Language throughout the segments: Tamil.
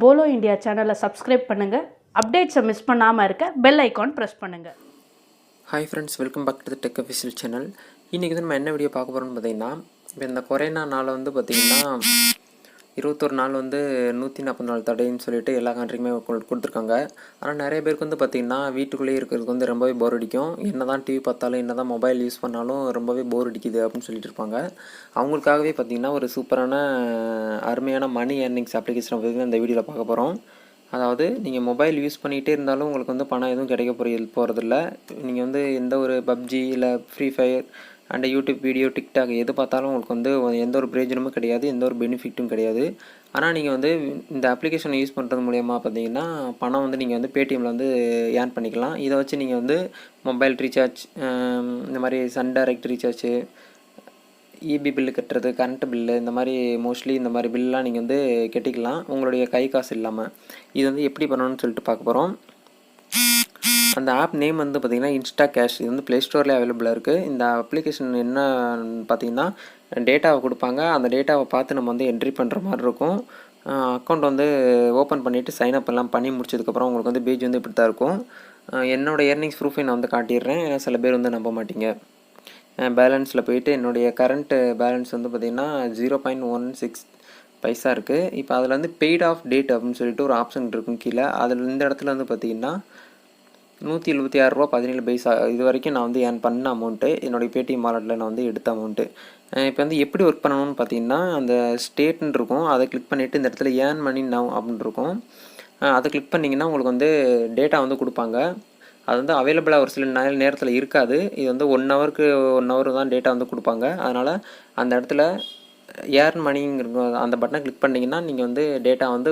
போலோ இந்தியா சேனலை சப்ஸ்கிரைப் பண்ணுங்கள். அப்டேட்ஸை மிஸ் பண்ணாமல் இருக்க பெல் ஐக்கான் ப்ரெஸ் பண்ணுங்கள். Hi friends, welcome back to the tech official channel. இன்றைக்கி நம்ம என்ன வீடியோ பார்க்க போகிறோம்னு பார்த்தீங்கன்னா, இப்போ இந்த கொரோனா நாள் வந்து பார்த்திங்கன்னா 21 நாள் வந்து 140 நாள் தடைன்னு சொல்லிட்டு எல்லா கண்ட்ரிக்குமே கொடுத்துருக்காங்க. ஆனால் நிறைய பேருக்கு வந்து பார்த்திங்கன்னா வீட்டுக்குள்ளேயே இருக்கிறதுக்கு வந்து ரொம்பவே போர் அடிக்கும். என்ன தான் டிவி பார்த்தாலும் என்ன தான் மொபைல் யூஸ் பண்ணாலும் ரொம்பவே போர் அடிக்குது அப்படின்னு சொல்லிட்டு இருப்பாங்க. அவங்களுக்காகவே பார்த்திங்கன்னா ஒரு சூப்பரான அருமையான மணி ஏர்னிங்ஸ் அப்ளிகேஷனை பற்றி இந்த வீடியோவில் பார்க்க போகிறோம். அதாவது நீங்கள் மொபைல் யூஸ் பண்ணிகிட்டே இருந்தாலும் உங்களுக்கு வந்து பணம் எதுவும் கிடைக்க போகிறதில்ல. நீங்கள் வந்து எந்த ஒரு பப்ஜி இல்லை free fire and YouTube video, TikTok எது பார்த்தாலும் உங்களுக்கு வந்து எந்த ஒரு பிரயோஜனமும் கிடையாது, எந்த ஒரு பெனிஃபிட்டும் கிடையாது. ஆனால் நீங்கள் வந்து இந்த அப்ளிகேஷனை யூஸ் பண்ணுறது மூலயமா பார்த்தீங்கன்னா பணம் வந்து நீங்கள் வந்து பேடிஎம்மில் வந்து ஏர்ன் பண்ணிக்கலாம். இதை வச்சு நீங்கள் வந்து மொபைல் ரீசார்ஜ், இந்த மாதிரி Sun Direct recharge, EB bill கட்டுறது, கரண்ட்டு பில்லு, இந்த மாதிரி மோஸ்ட்லி இந்த மாதிரி பில்லாம் நீங்கள் வந்து கட்டிக்கலாம் உங்களுடைய கை காசு இல்லாமல். இது வந்து எப்படி பண்ணணும்னு சொல்லிட்டு பார்க்க போகிறோம். அந்த ஆப் நேம் வந்து பார்த்திங்கன்னா இன்ஸ்டா கேஷ். இது வந்து ப்ளே ஸ்டோர்லேயே அவைலபிளாக இருக்குது. இந்த அப்ளிகேஷன் என்ன பார்த்திங்கன்னா டேட்டாவை கொடுப்பாங்க. அந்த டேட்டாவை பார்த்து நம்ம வந்து என்ட்ரி பண்ணுற மாதிரி இருக்கும். அக்கௌண்ட் வந்து ஓப்பன் பண்ணிவிட்டு சைன்அப் எல்லாம் பண்ணி முடிச்சதுக்கப்புறம் உங்களுக்கு வந்து பேஜ் வந்து இப்படி தான் இருக்கும். என்னோடய ஏர்னிங்ஸ் ப்ரூஃபை நான் வந்து காட்டிடுறேன். ஏன்னா சில பேர் வந்து நம்ப மாட்டீங்க. பேலன்ஸில் போயிட்டு என்னுடைய கரண்ட்டு பேலன்ஸ் வந்து பார்த்திங்கன்னா 0.16 பைசா இருக்குது. இப்போ அதில் வந்து பெய்ட் ஆஃப் டேட் அப்படின்னு சொல்லிட்டு ஒரு ஆப்ஷன் இருக்கும் கீழே. அதில் இந்த இடத்துல வந்து பார்த்திங்கன்னா 176 ரூபா 17 பைசா இது வரைக்கும் நான் வந்து ஏர்ன் பண்ண அமௌண்ட்டு, என்னுடைய பேடிஎம் வாலெட்டில் நான் வந்து எடுத்த அமௌண்ட்டு. இப்போ வந்து எப்படி ஒர்க் பண்ணணும்னு பார்த்தீங்கன்னா, அந்த ஸ்டேட்னு இருக்கும், அதை கிளிக் பண்ணிவிட்டு இந்த இடத்துல ஏர்ன் மணி நவ் அப்படின்னு இருக்கும். அதை கிளிக் பண்ணிங்கன்னா உங்களுக்கு வந்து டேட்டா வந்து கொடுப்பாங்க. அது வந்து அவைலபிளாக ஒரு சில நேரத்தில் இருக்காது. இது வந்து 1 ஹவருக்கு 1 ஹவர் தான் டேட்டா வந்து கொடுப்பாங்க. அதனால் அந்த இடத்துல ஏர்ன் மணிங்கிற அந்த பட்டனை கிளிக் பண்ணிங்கன்னா நீங்கள் வந்து டேட்டா வந்து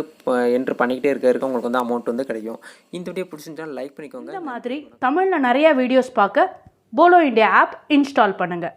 என்ட்ரு பண்ணிக்கிட்டே இருக்க உங்களுக்கு வந்து அமௌண்ட் வந்து கிடைக்கும். இந்த வீடியோ பிடிச்சிருந்தாலும் லைக் பண்ணிக்கோங்க. இந்த மாதிரி தமிழில் நிறைய வீடியோஸ் பார்க்க போலோ இந்தியா ஆப் இன்ஸ்டால் பண்ணுங்கள்.